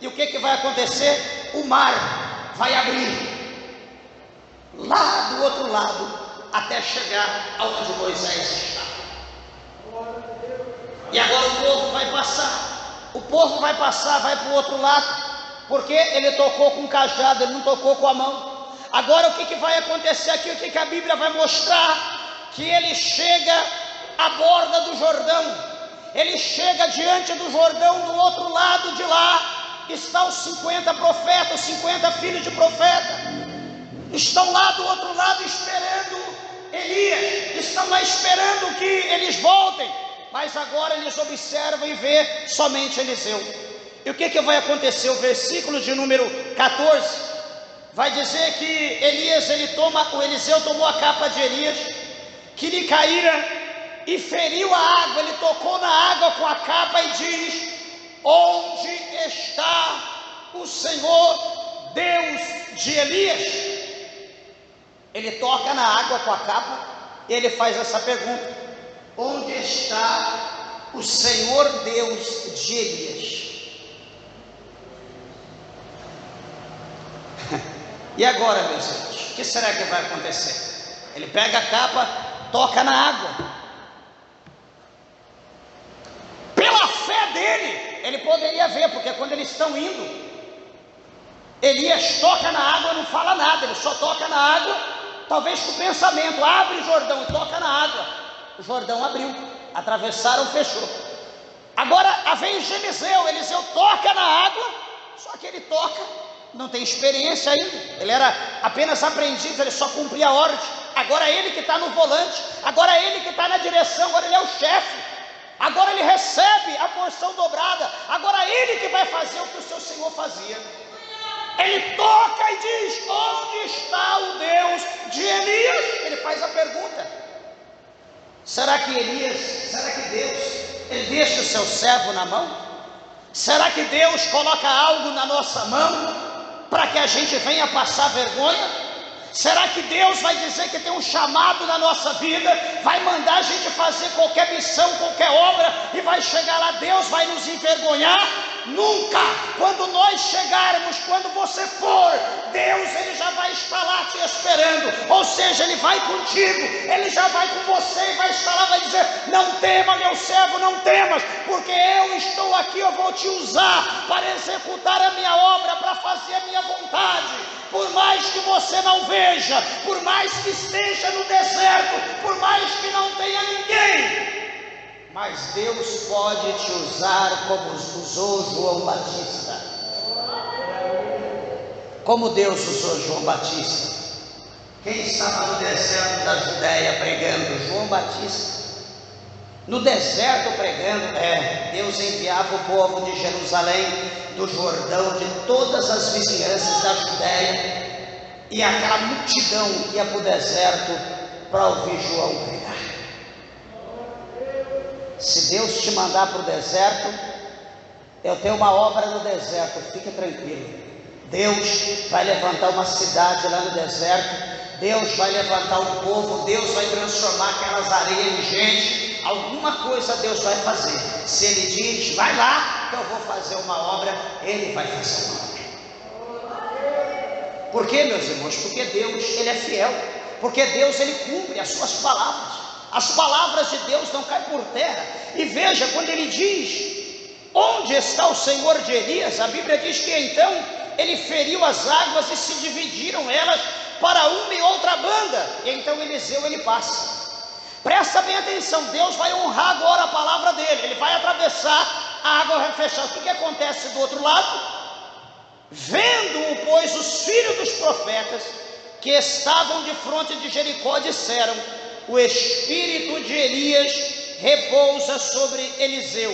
E o que vai acontecer? O mar vai abrir lá do outro lado até chegar aonde Moisés está. E agora o povo vai passar. O povo vai passar, vai para o outro lado, porque ele tocou com o cajado, ele não tocou com a mão. Agora o que vai acontecer aqui? O que a Bíblia vai mostrar? Que ele chega à borda do Jordão. Ele chega diante do Jordão, do outro lado de lá estão os 50 profetas, 50 filhos de profeta. Estão lá do outro lado esperando Elias, estão lá esperando que eles voltem, mas agora eles observam e vê somente Eliseu. E o que vai acontecer? O versículo de número 14 vai dizer que o Eliseu tomou a capa de Elias, que lhe caíra, e feriu a água. Ele tocou na água com a capa e diz: onde está o Senhor Deus de Elias? Ele toca na água com a capa e ele faz essa pergunta: onde está o Senhor Deus de Elias? E agora, meus irmãos, o que será que vai acontecer? Ele pega a capa, toca na água. Pela fé dele, ele poderia ver, porque quando eles estão indo, Elias toca na água, não fala nada, ele só toca na água, talvez com o pensamento: abre o Jordão, e toca na água. O Jordão abriu, atravessaram, fechou. Agora a vez de Eliseu toca na água, só que ele toca, não tem experiência ainda, ele era apenas aprendiz, ele só cumpria a ordem. Agora ele que está no volante, agora ele que está na direção, agora ele é o chefe, agora ele recebe a porção dobrada, agora ele que vai fazer o que o seu Senhor fazia. Ele toca e diz: onde está o Deus de Elias? Ele faz a pergunta: será que Deus, ele deixa o seu servo na mão? Será que Deus coloca algo na nossa mão para que a gente venha passar vergonha? Será que Deus vai dizer que tem um chamado na nossa vida, vai mandar a gente fazer qualquer missão, qualquer obra, e vai chegar lá, Deus vai nos envergonhar? Nunca! Quando nós chegarmos, quando você for, Deus, ele já vai estar lá te esperando. Ou seja, ele vai contigo, ele já vai com você e vai estar lá, vai dizer: não tema, meu servo, não temas, porque eu estou aqui, eu vou te usar para executar a minha obra, para fazer a minha vontade. Por mais que você não veja, por mais que esteja no deserto, por mais que não tenha ninguém, mas Deus pode te usar como usou João Batista. Como Deus usou João Batista? Quem estava no deserto da Judéia pregando? João Batista. No deserto pregando, Deus enviava o povo de Jerusalém, do Jordão, de todas as vizinhanças da Judéia, e aquela multidão ia para o deserto para ouvir João pregar. Se Deus te mandar para o deserto, eu tenho uma obra no deserto, fique tranquilo. Deus vai levantar uma cidade lá no deserto, Deus vai levantar um povo, Deus vai transformar aquelas areias em gente, alguma coisa Deus vai fazer. Se Ele diz: vai lá que eu vou fazer uma obra, Ele vai fazer uma obra. Por quê, meus irmãos? Porque Deus, Ele é fiel, porque Deus, Ele cumpre as suas palavras. As palavras de Deus não caem por terra. E veja, quando Ele diz: onde está o Senhor de Elias? A Bíblia diz que então Ele feriu as águas e se dividiram elas para uma e outra banda, e então Eliseu, ele passa. Presta bem atenção, Deus vai honrar agora a palavra dele, ele vai atravessar, a água vai fechar. O que acontece do outro lado? Vendo-o, pois, os filhos dos profetas que estavam de fronte de Jericó disseram: o espírito de Elias repousa sobre Eliseu.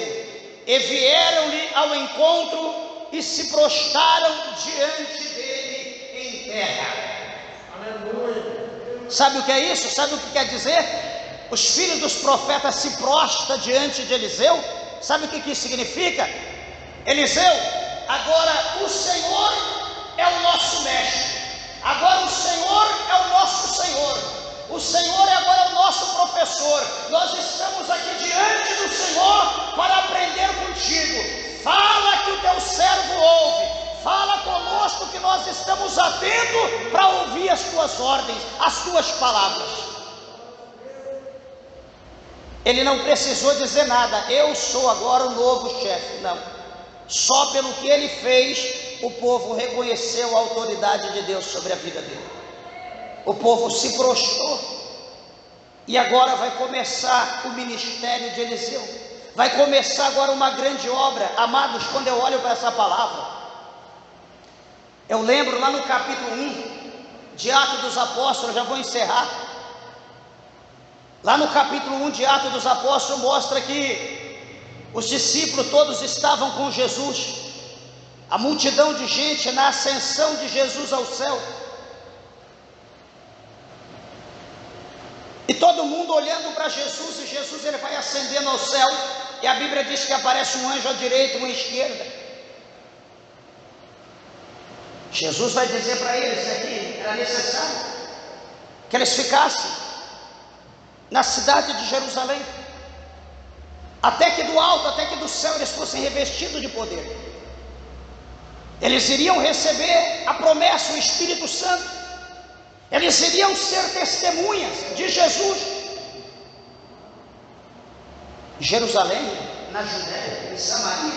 E vieram-lhe ao encontro e se prostraram diante dele em terra. Sabe o que é isso? Sabe o que quer dizer? os filhos dos profetas se prostram diante de Eliseu, sabe o que isso significa? Eliseu, agora o Senhor é o nosso mestre, agora o Senhor é o nosso Senhor, o Senhor é agora o nosso professor, nós estamos aqui diante do Senhor para aprender contigo, fala que o teu servo ouve, fala conosco que nós estamos atentos para ouvir as tuas ordens, as tuas palavras. Ele não precisou dizer nada, eu sou agora o novo chefe, não, só pelo que ele fez, o povo reconheceu a autoridade de Deus sobre a vida dele, o povo se prostrou, e agora vai começar o ministério de Eliseu, vai começar agora uma grande obra. Amados, quando eu olho para essa palavra, eu lembro lá no capítulo 1 de Atos dos Apóstolos, já vou encerrar. Lá no capítulo 1 de Atos dos Apóstolos mostra que os discípulos todos estavam com Jesus, a multidão de gente na ascensão de Jesus ao céu, e todo mundo olhando para Jesus, e Jesus ele vai ascendendo ao céu, e a Bíblia diz que aparece um anjo à direita e um à esquerda. Jesus vai dizer para eles que era necessário que eles ficassem na cidade de Jerusalém, até que do alto, até que do céu eles fossem revestidos de poder. Eles iriam receber a promessa, o Espírito Santo, eles iriam ser testemunhas de Jesus. Jerusalém, na Judéia, em Samaria,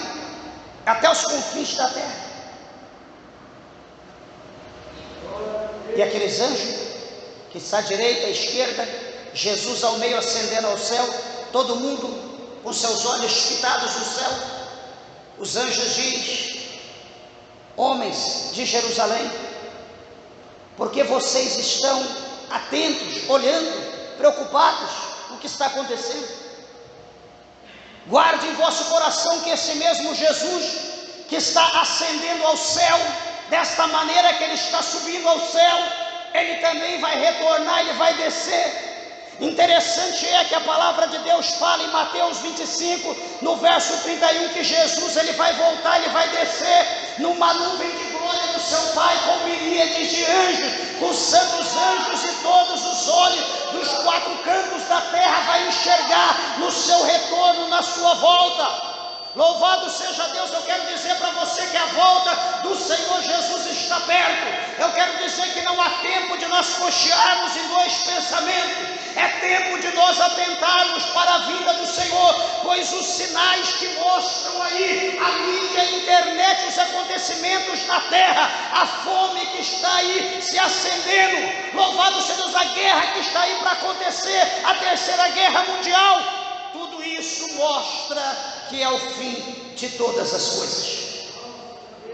até os confins da terra. E aqueles anjos que está à direita, à esquerda, Jesus ao meio ascendendo ao céu, todo mundo com seus olhos fitados no céu. Os anjos dizem: homens de Jerusalém, porque vocês estão atentos, olhando, preocupados com o que está acontecendo? Guarde em vosso coração que esse mesmo Jesus que está ascendendo ao céu, desta maneira que ele está subindo ao céu, ele também vai retornar, ele vai descer. Interessante é que a palavra de Deus fala em Mateus 25, no verso 31, que Jesus ele vai voltar, ele vai descer numa nuvem de glória do seu Pai, com miríades de anjos, com santos anjos, e todos os olhos dos quatro cantos da terra vai enxergar no seu retorno, na sua volta. Louvado seja Deus. Eu quero dizer para você que a volta do Senhor Jesus está perto. Eu quero dizer que não há tempo de nós cochearmos em dois pensamentos. É tempo de nós atentarmos para a vinda do Senhor, pois os sinais que mostram aí, a mídia, a internet, os acontecimentos na terra, a fome que está aí se acendendo, louvado seja Deus, a guerra que está aí para acontecer, a terceira guerra mundial, tudo isso mostra que é o fim de todas as coisas.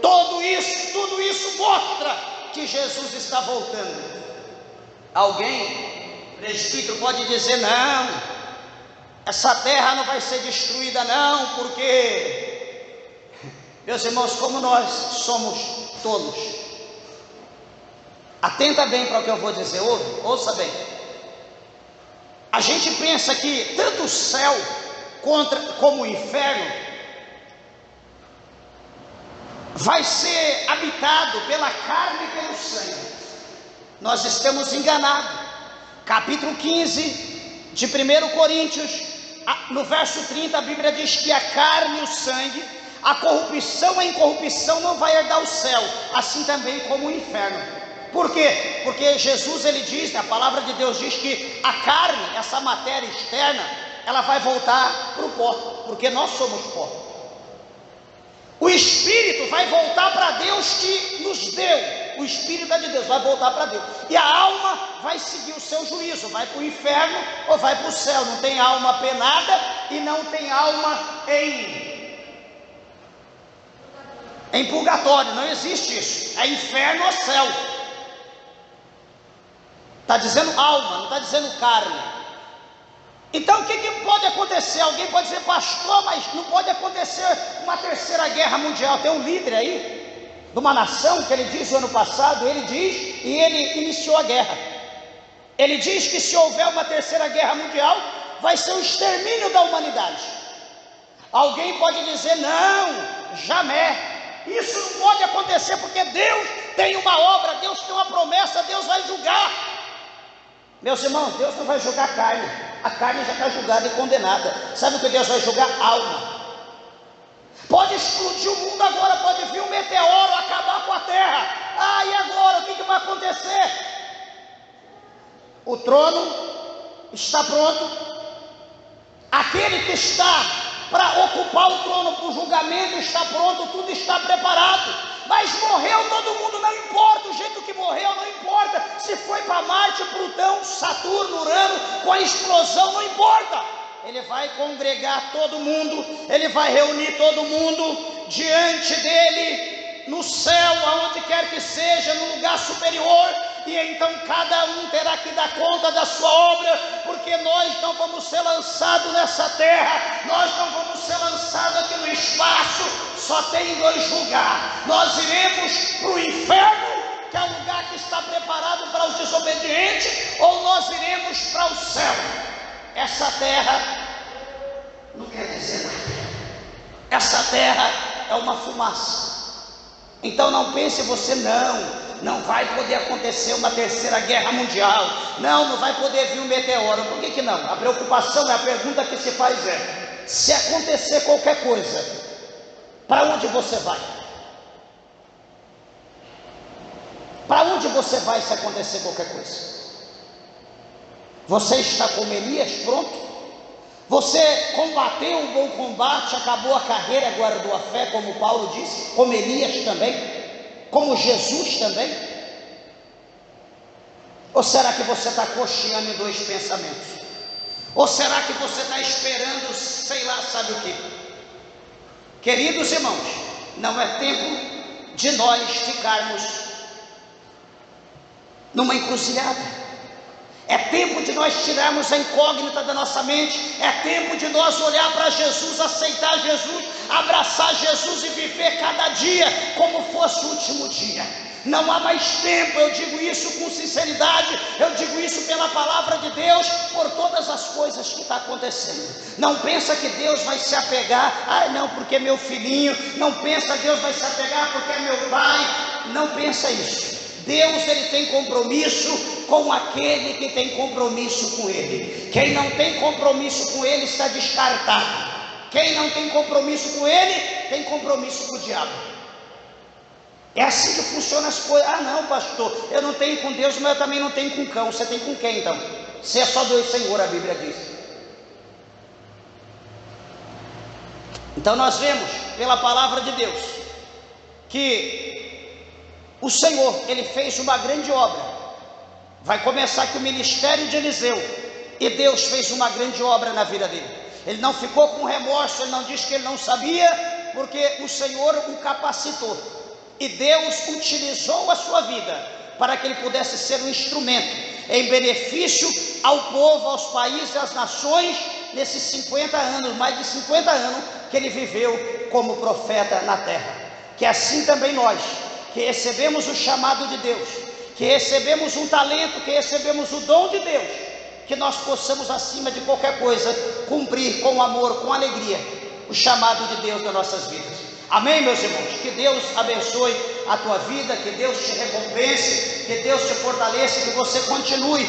Tudo isso mostra que Jesus está voltando. Alguém, presbítero, pode dizer: não, essa terra não vai ser destruída não, porque, meus irmãos, como nós somos tolos. Atenta bem para o que eu vou dizer, ouça bem. A gente pensa que tanto o céu como o inferno vai ser habitado pela carne e pelo sangue. Nós estamos enganados. Capítulo 15 de 1 Coríntios, no verso 30, a Bíblia diz que a carne e o sangue, a corrupção e a incorrupção não vai herdar o céu, assim também como o inferno. Por quê? Porque Jesus ele diz, a palavra de Deus diz que a carne, essa matéria externa, ela vai voltar para o pó, porque nós somos pó. O Espírito vai voltar para Deus que nos deu, o Espírito é de Deus, vai voltar para Deus, e a alma vai seguir o seu juízo, vai para o inferno ou vai para o céu. Não tem alma penada e não tem alma em purgatório, não existe isso, é inferno ou céu. Está dizendo alma, não está dizendo carne. Então o que pode acontecer? Alguém pode dizer: pastor, mas não pode acontecer uma terceira guerra mundial. Tem um líder aí, de uma nação, que ele diz o ano passado, ele diz, e ele iniciou a guerra. Ele diz que se houver uma terceira guerra mundial, vai ser o extermínio da humanidade. Alguém pode dizer: não, jamais, isso não pode acontecer, porque Deus tem uma obra, Deus tem uma promessa, Deus vai julgar. Meus irmãos, Deus não vai julgar a carne já está julgada e condenada. Sabe o que Deus vai julgar? Alma. Pode explodir o mundo agora, pode vir um meteoro, acabar com a terra. E agora, o que vai acontecer? O trono está pronto, aquele que está para ocupar o trono para o julgamento está pronto, tudo está preparado. Mas morreu todo mundo, não importa o jeito que morreu, não importa se foi para Marte, Plutão, Saturno, Urano, com a explosão, não importa. Ele vai congregar todo mundo, ele vai reunir todo mundo diante dele, no céu, aonde quer que seja, no lugar superior. E então cada um terá que dar conta da sua obra, porque nós não vamos ser lançados nessa terra, nós não vamos ser lançados aqui no espaço, só tem dois lugares. Nós iremos para o inferno, que é o lugar que está preparado para os desobedientes, ou nós iremos para o céu. Essa terra não quer dizer nada, essa terra é uma fumaça. Então não pense você, não vai poder acontecer uma terceira guerra mundial, não vai poder vir um meteoro. Por que não? A preocupação, a pergunta que se faz é: se acontecer qualquer coisa, para onde você vai? Para onde você vai se acontecer qualquer coisa? Você está como Elias, pronto? Você combateu o bom combate, acabou a carreira, guardou a fé, como Paulo disse, como Elias também, como Jesus também? Ou será que você está cocheando em dois pensamentos? Ou será que você está esperando, sei lá, sabe o que? Queridos irmãos, não é tempo de nós ficarmos numa encruzilhada. É tempo de nós tirarmos a incógnita da nossa mente. É tempo de nós olhar para Jesus, aceitar Jesus, abraçar Jesus e viver cada dia como fosse o último dia. Não há mais tempo, eu digo isso com sinceridade, eu digo isso pela palavra de Deus, por todas as coisas que estão acontecendo. Não pensa que Deus vai se apegar, não, porque é meu filhinho. Não pensa que Deus vai se apegar porque é meu pai. Não pensa isso. Deus, ele tem compromisso com aquele que tem compromisso com ele. Quem não tem compromisso com ele está descartado. Quem não tem compromisso com ele, tem compromisso com o diabo. É assim que funcionam as coisas. Não, pastor, eu não tenho com Deus, mas eu também não tenho com cão. Você tem com quem então? Você é só dois Senhor, a Bíblia diz. Então nós vemos pela palavra de Deus que o Senhor, ele fez uma grande obra. Vai começar aqui o ministério de Eliseu, e Deus fez uma grande obra na vida dele. Ele não ficou com remorso, ele não disse que ele não sabia, porque o Senhor o capacitou, e Deus utilizou a sua vida para que ele pudesse ser um instrumento em benefício ao povo, aos países, às nações, nesses 50 anos, mais de 50 anos que ele viveu como profeta na terra. Que assim também nós, que recebemos o chamado de Deus, que recebemos um talento, que recebemos o dom de Deus, que nós possamos, acima de qualquer coisa, cumprir com amor, com alegria, o chamado de Deus nas nossas vidas. Amém, meus irmãos? Que Deus abençoe a tua vida, que Deus te recompense, que Deus te fortaleça, que você continue,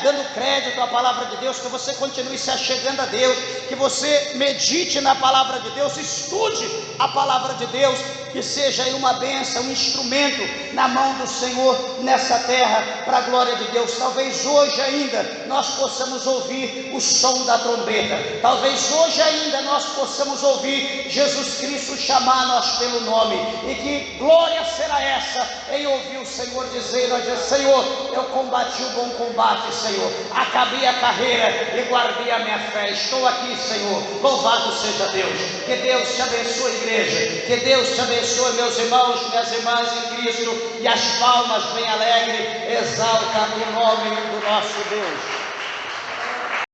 dando crédito à palavra de Deus, que você continue se achegando a Deus, que você medite na palavra de Deus, estude a palavra de Deus, que seja aí uma bênção, um instrumento na mão do Senhor nessa terra, para a glória de Deus. Talvez hoje ainda nós possamos ouvir o som da trombeta, talvez hoje ainda nós possamos ouvir Jesus Cristo chamar nós pelo nome, e que glória será essa em ouvir o Senhor dizer: Senhor, eu combati o bom combate, Senhor, acabei a carreira e guardei a minha fé, estou aqui, Senhor, louvado seja Deus. Que Deus te abençoe, igreja, que Deus te abençoe, meus irmãos, minhas irmãs em Cristo, e as palmas bem alegres exaltam o nome do nosso Deus.